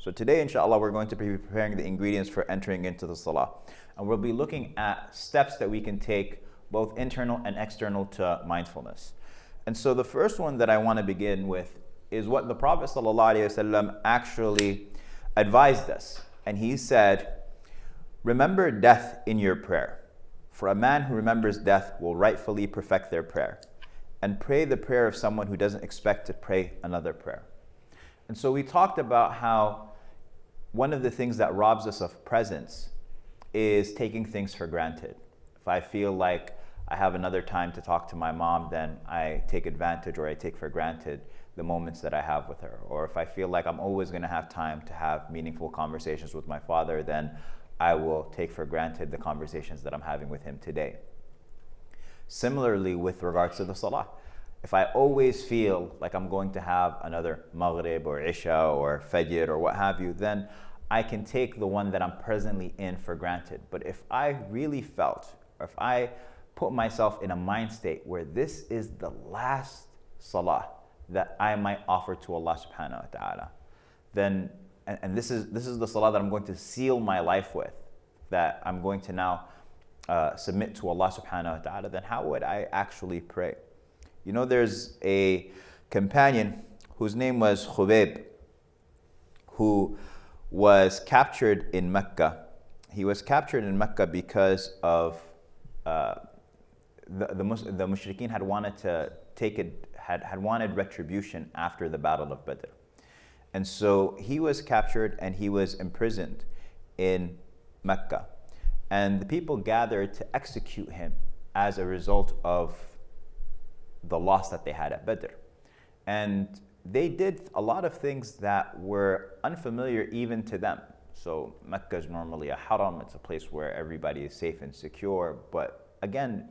So today, inshallah, we're going to be preparing the ingredients for entering into the salah. And we'll be looking at steps that we can take, both internal and external, to mindfulness. And so the first one that I want to begin with is what the Prophet ﷺ actually advised us. And he said, remember death in your prayer. For a man who remembers death will rightfully perfect their prayer. And pray the prayer of someone who doesn't expect to pray another prayer. And so we talked about how one of the things that robs us of presence is taking things for granted. If I feel like I have another time to talk to my mom, then I take advantage, or I take for granted the moments that I have with her. Or if I feel like I'm always going to have time to have meaningful conversations with my father, then I will take for granted the conversations that I'm having with him today. Similarly, with regards to the salah, if I always feel like I'm going to have another Maghrib or Isha or Fajr or what have you, then I can take the one that I'm presently in for granted. But if I really felt, or if I put myself in a mind state where this is the last salah that I might offer to Allah subhanahu wa ta'ala, then, and this is the salah that I'm going to seal my life with, that I'm going to now submit to Allah subhanahu wa ta'ala, then how would I actually pray? You know, there's a companion whose name was Khubayb, who was captured in Mecca. He was captured in Mecca because of the mushrikeen had wanted to take it, had wanted retribution after the Battle of Badr. And so he was captured and he was imprisoned in Mecca. And the people gathered to execute him as a result of the loss that they had at Badr. And they did a lot of things that were unfamiliar even to them. So Mecca is normally a haram, it's a place where everybody is safe and secure. But again,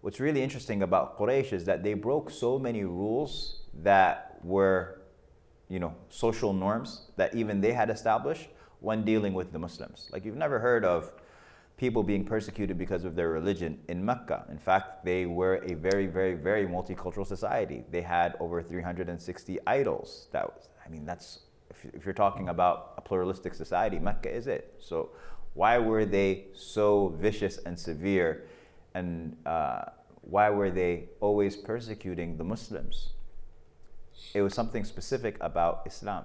what's really interesting about Quraysh is that they broke so many rules that were, social norms that even they had established when dealing with the Muslims. Like, you've never heard of people being persecuted because of their religion in Mecca. In fact, they were a very, very, very multicultural society. They had over 360 idols. That's, if you're talking about a pluralistic society, Mecca is it. So why were they so vicious and severe? And why were they always persecuting the Muslims? It was something specific about Islam.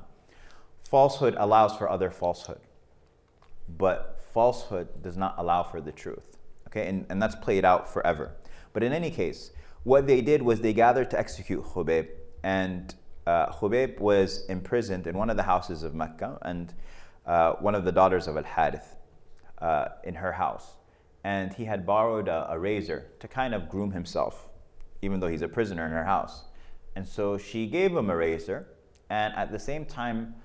Falsehood allows for other falsehood, but falsehood does not allow for the truth. Okay, and that's played out forever. But in any case, what they did was they gathered to execute Khubayb, and Khubayb was imprisoned in one of the houses of Mecca, and one of the daughters of Al-Hadith in her house. And he had borrowed a razor to kind of groom himself, even though he's a prisoner in her house. And so she gave him a razor, and at the same time,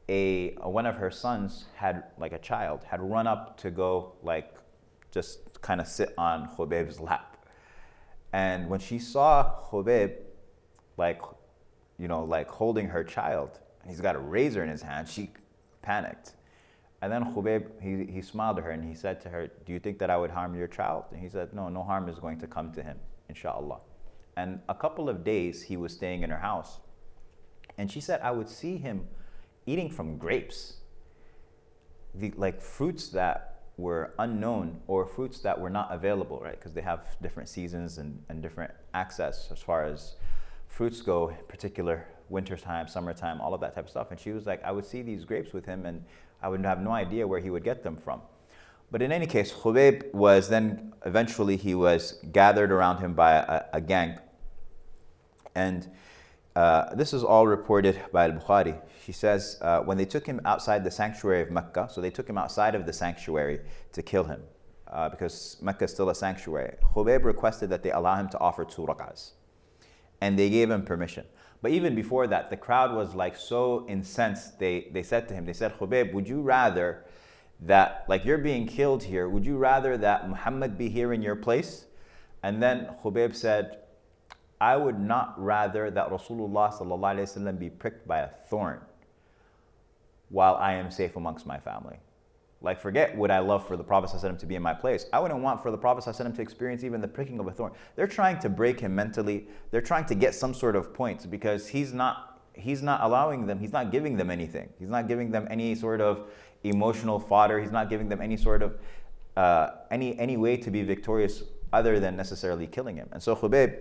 one of her sons had run up to go just kind of sit on Khubayb's lap. And when she saw Khubayb holding her child, and he's got a razor in his hand, she panicked. And then Khubayb, he smiled at her and he said to her, do you think that I would harm your child? And he said, no harm is going to come to him, inshallah. And a couple of days he was staying in her house. And she said, I would see him eating from grapes, fruits that were unknown or fruits that were not available, right? Because they have different seasons and different access as far as fruits go, particular wintertime, summertime, all of that type of stuff. And she was like, I would see these grapes with him and I would have no idea where he would get them from. But in any case, Khubayb was then, eventually he was gathered around him by a gang. And this is all reported by Al-Bukhari. She says, when they took him outside the sanctuary of Mecca, so they took him outside of the sanctuary to kill him, because Mecca is still a sanctuary. Khubayb requested that they allow him to offer 2 rak'ahs. And they gave him permission. But even before that, the crowd was so incensed, they said to him, Khubayb, would you rather that, you're being killed here, would you rather that Muhammad be here in your place? And then Khubayb said, I would not rather that Rasulullah sallallahu alaihi wasallam be pricked by a thorn while I am safe amongst my family. Forget would I love for the Prophet sallallahu alaihi wasallam to be in my place. I wouldn't want for the Prophet sallallahu alaihi wasallam to experience even the pricking of a thorn. They're trying to break him mentally. They're trying to get some sort of points because he's not he's not allowing them, he's not giving them anything. He's not giving them any sort of emotional fodder. He's not giving them any sort of any way to be victorious other than necessarily killing him. And so Khubayb,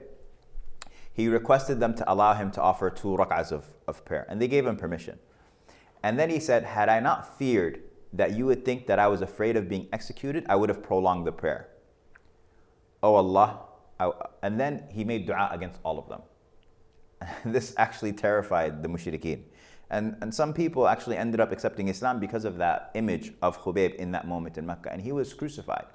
he requested them to allow him to offer 2 rak'ahs of prayer, and they gave him permission. And then he said, had I not feared that you would think that I was afraid of being executed, I would have prolonged the prayer. Oh Allah. And then he made dua against all of them. This actually terrified the mushrikeen. And some people actually ended up accepting Islam because of that image of Khubayb in that moment in Mecca. And he was crucified.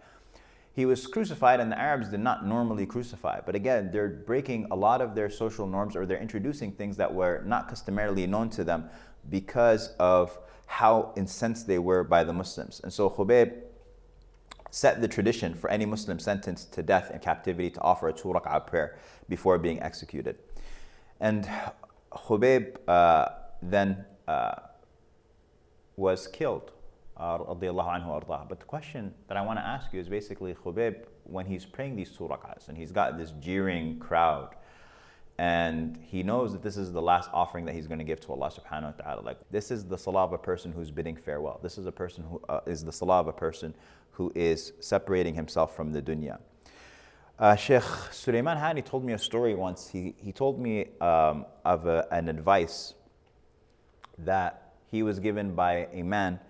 He was crucified, and the Arabs did not normally crucify. But again, they're breaking a lot of their social norms, or they're introducing things that were not customarily known to them because of how incensed they were by the Muslims. And so Khubayb set the tradition for any Muslim sentenced to death in captivity to offer a 2 rak'ah prayer before being executed. And Khubayb then was killed. But the question that I want to ask you is basically, Khubayb, when he's praying these 2 rak'ahs and he's got this jeering crowd, and he knows that this is the last offering that he's going to give to Allah subhanahu wa ta'ala. Like, this is the salah of a person who's bidding farewell. This is a person who is the salah of a person who is separating himself from the dunya. Shaykh Sulaiman Hani told me a story once. He told me of an advice that he was given by a man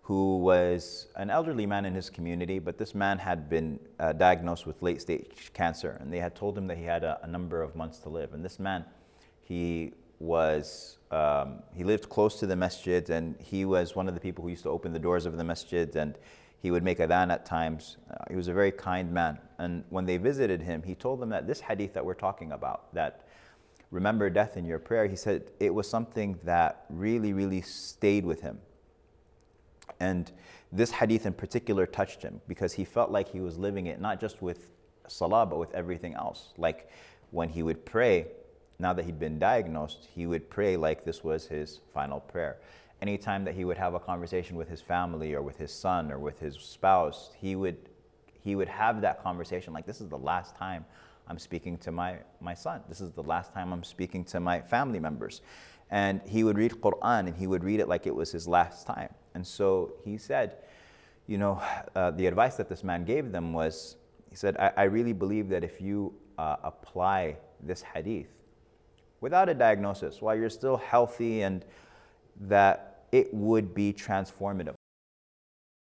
who was an elderly man in his community, but this man had been diagnosed with late-stage cancer, and they had told him that he had a number of months to live. And this man, he lived close to the masjid, and he was one of the people who used to open the doors of the masjid, and he would make adhan at times. He was a very kind man. And when they visited him, he told them that this hadith that we're talking about, that remember death in your prayer, he said it was something that really, really stayed with him. And this hadith in particular touched him because he felt like he was living it not just with salah, but with everything else. Like when he would pray, now that he'd been diagnosed, he would pray like this was his final prayer. Anytime that he would have a conversation with his family or with his son or with his spouse, he would have that conversation like, this is the last time I'm speaking to my son. This is the last time I'm speaking to my family members. And he would read Quran, and he would read it like it was his last time. And so he said, the advice that this man gave them was, he said, I really believe that if you apply this hadith without a diagnosis, while you're still healthy, and that it would be transformative.